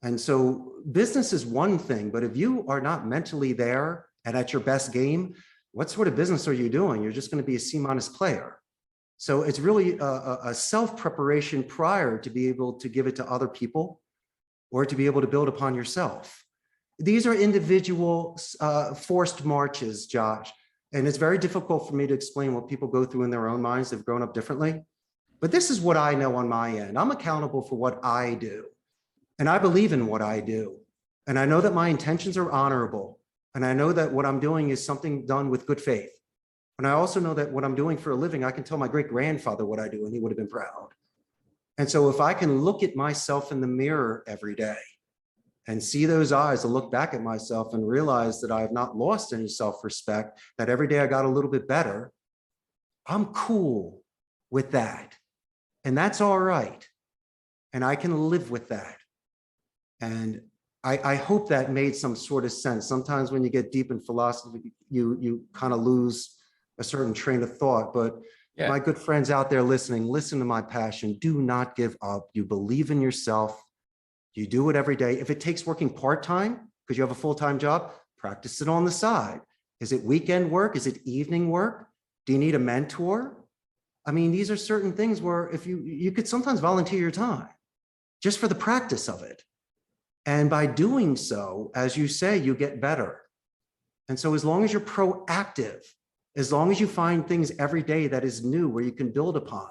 And so business is one thing, but if you are not mentally there and at your best game, what sort of business are you doing? You're just going to be a C- player. So it's really a self-preparation prior to be able to give it to other people or to be able to build upon yourself. These are individual forced marches, Josh. And it's very difficult for me to explain what people go through in their own minds. They've grown up differently. But this is what I know on my end. I'm accountable for what I do. And I believe in what I do. And I know that my intentions are honorable. And I know that what I'm doing is something done with good faith. And I also know that what I'm doing for a living, I can tell my great-grandfather what I do and he would have been proud. And so if I can look at myself in the mirror every day and see those eyes and look back at myself and realize that I have not lost any self-respect, that every day I got a little bit better, I'm cool with that. And that's all right. And I can live with that. And I hope that made some sort of sense. Sometimes when you get deep in philosophy, you kind of lose a certain train of thought. But Yeah. my good friends out there listening, listen to my passion. Do not give up. You believe in yourself. You do it every day. If it takes working part-time because you have a full-time job, practice it on the side. Is it weekend work? Is it evening work? Do you need a mentor? I mean, these are certain things where if you could sometimes volunteer your time just for the practice of it. And by doing so, as you say, you get better. And so as long as you're proactive, as long as you find things every day that is new where you can build upon,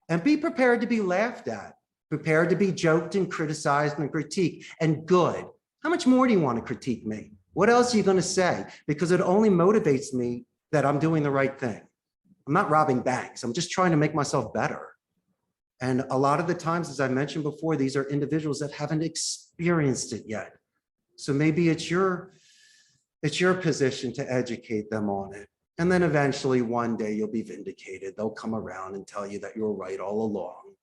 and be prepared to be laughed at, prepared to be joked and criticized and critiqued, and good. How much more do you want to critique me? What else are you going to say? Because it only motivates me that I'm doing the right thing. I'm not robbing banks. I'm just trying to make myself better. And a lot of the times, as I mentioned before, these are individuals that haven't experienced it yet. So maybe it's your position to educate them on it. And then eventually one day you'll be vindicated. They'll come around and tell you that you were right all along.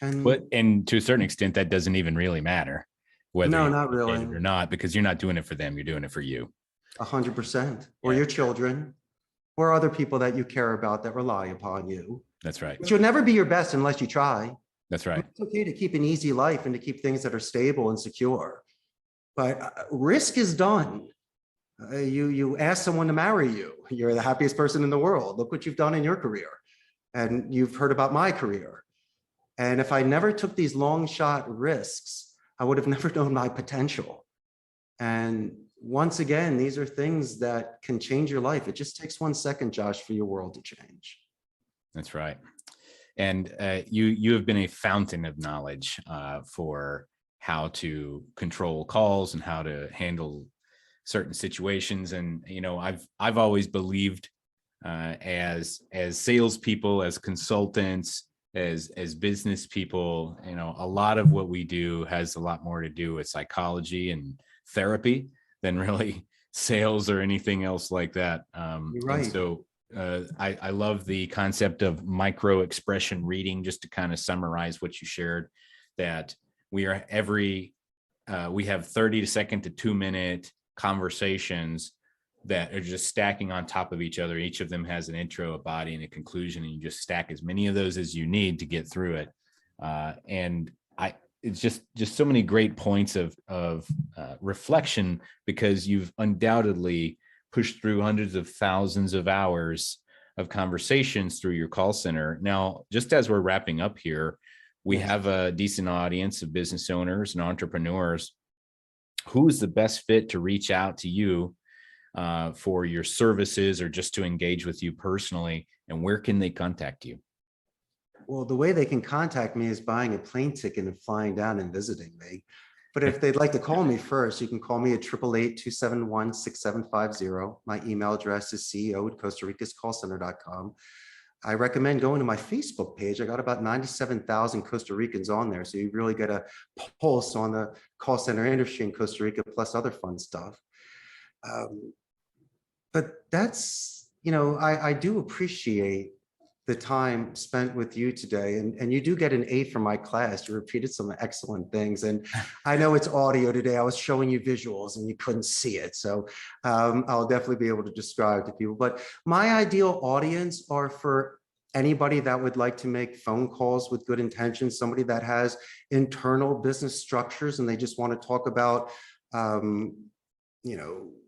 And to a certain extent, that doesn't even really matter whether no, you're not really, or not, because you're not doing it for them. You're doing it for you. 100%, or Yeah. your children, or other people that you care about that rely upon you. That's right. But you'll never be your best unless you try. That's right. It's okay to keep an easy life and to keep things that are stable and secure. But risk is done. You ask someone to marry you. You're the happiest person in the world. Look what you've done in your career. And you've heard about my career. And if I never took these long shot risks, I would have never known my potential. And once again, these are things that can change your life. It just takes 1 second, Josh, for your world to change. That's right. And you have been a fountain of knowledge for how to control calls and how to handle certain situations. And I've always believed as salespeople, as consultants, as business people, a lot of what we do has a lot more to do with psychology and therapy than really sales or anything else like that. You're right. And so I love the concept of micro expression reading, just to kind of summarize what you shared, that we have 30-second to 2-minute conversations that are just stacking on top of each other. Each of them has an intro, a body, and a conclusion, and you just stack as many of those as you need to get through it. And it's just so many great points of reflection, because you've undoubtedly pushed through hundreds of thousands of hours of conversations through your call center. Now, just as we're wrapping up here, we have a decent audience of business owners and entrepreneurs. Who's the best fit to reach out to you for your services or just to engage with you personally? And where can they contact you? Well, the way they can contact me is buying a plane ticket and flying down and visiting me. But if they'd like to call me first, you can call me at 888-271-6750. My email address is ceo@costaricascallcenter.com. I recommend going to my Facebook page. I got about 97,000 Costa Ricans on there. So you really get a pulse on the call center industry in Costa Rica, plus other fun stuff. But that's, I do appreciate the time spent with you today. And you do get an A from my class. You repeated some excellent things. And I know it's audio today. I was showing you visuals and you couldn't see it. So I'll definitely be able to describe to people. But my ideal audience are for anybody that would like to make phone calls with good intentions, somebody that has internal business structures and they just want to talk about,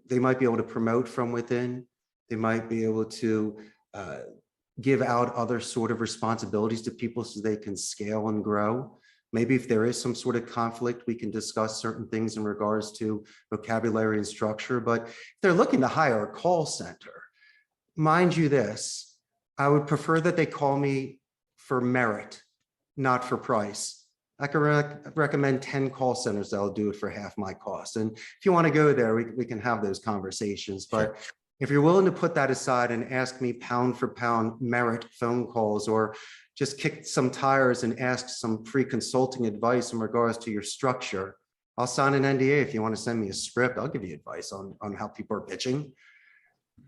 they might be able to promote from within. They might be able to give out other sort of responsibilities to people so they can scale and grow. Maybe if there is some sort of conflict, we can discuss certain things in regards to vocabulary and structure. But if they're looking to hire a call center, mind you this, I would prefer that they call me for merit, not for price. I can recommend 10 call centers that'll do it for half my cost. And if you want to go there, we can have those conversations. But Sure. if you're willing to put that aside and ask me pound for pound merit phone calls, or just kick some tires and ask some free consulting advice in regards to your structure, I'll sign an NDA. If you want to send me a script, I'll give you advice on how people are pitching.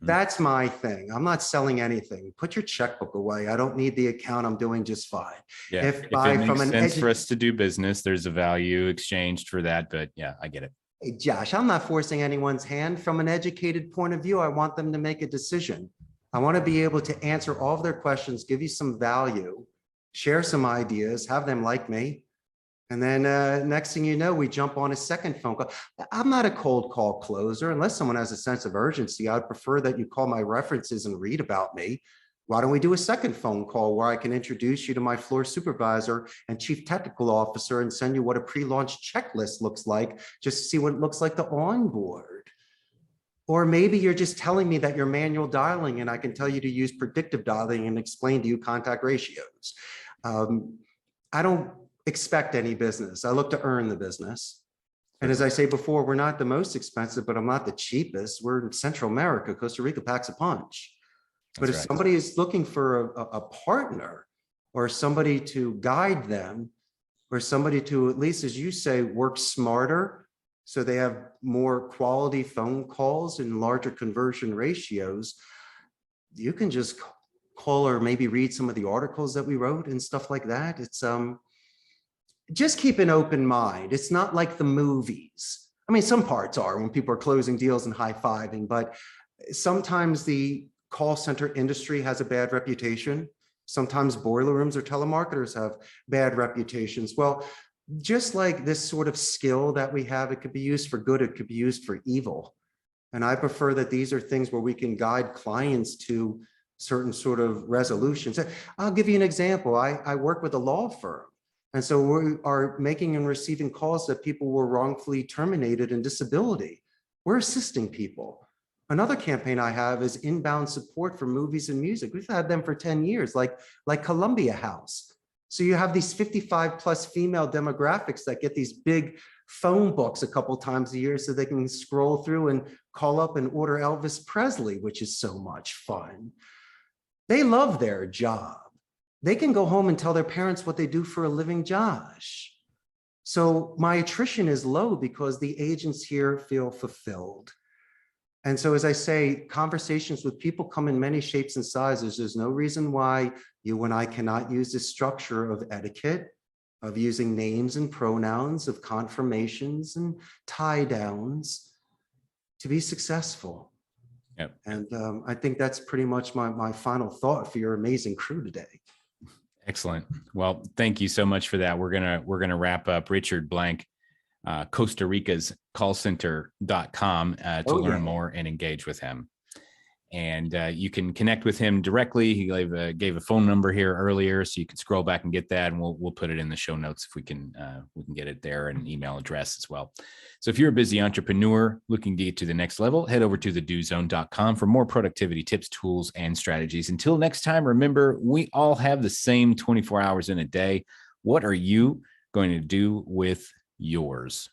That's my thing. I'm not selling anything. Put your checkbook away. I don't need the account. I'm doing just fine. Yeah. If it I, makes from an sense for us to do business, there's a value exchanged for that. But yeah, I get it. Hey, Josh, I'm not forcing anyone's hand. From an educated point of view, I want them to make a decision. I want to be able to answer all of their questions, give you some value, share some ideas, have them like me. And then next thing you know, we jump on a second phone call. I'm not a cold call closer. Unless someone has a sense of urgency, I'd prefer that you call my references and read about me. Why don't we do a second phone call where I can introduce you to my floor supervisor and chief technical officer and send you what a pre-launch checklist looks like, just to see what it looks like to onboard. Or maybe you're just telling me that you're manual dialing and I can tell you to use predictive dialing and explain to you contact ratios. I don't expect any business. I look to earn the business. And as I say before, we're not the most expensive, but I'm not the cheapest. We're in Central America. Costa Rica packs a punch. But if somebody is looking for a partner or somebody to guide them or somebody to, at least as you say, work smarter so they have more quality phone calls and larger conversion ratios, you can just call or maybe read some of the articles that we wrote and stuff like that. It's just keep an open mind. It's not like the movies. I mean, some parts are when people are closing deals and high-fiving, but sometimes the call center industry has a bad reputation. Sometimes boiler rooms or telemarketers have bad reputations. Well, just like this sort of skill that we have, it could be used for good, it could be used for evil. And I prefer that these are things where we can guide clients to certain sort of resolutions. I'll give you an example. I work with a law firm. And so we are making and receiving calls that people were wrongfully terminated in disability. We're assisting people. Another campaign I have is inbound support for movies and music. We've had them for 10 years, like Columbia House. So you have these 55 plus female demographics that get these big phone books a couple times a year so they can scroll through and call up and order Elvis Presley, which is so much fun. They love their job. They can go home and tell their parents what they do for a living, Josh. So my attrition is low because the agents here feel fulfilled. And so, as I say, conversations with people come in many shapes and sizes. There's no reason why you and I cannot use this structure of etiquette, of using names and pronouns, of confirmations and tie downs to be successful. Yep. And I think that's pretty much my final thought for your amazing crew today. Excellent. Well, thank you so much for that. We're gonna wrap up. Richard Blank, Costa Rica's callcenter.com to learn more and engage with him. And you can connect with him directly. He gave a phone number here earlier, so you can scroll back and get that, and we'll put it in the show notes if we can get it there, and an email address as well. So if you're a busy entrepreneur looking to get to the next level, head over to thedozone.com for more productivity tips, tools, and strategies. Until next time, remember, we all have the same 24 hours in a day. What are you going to do with yours?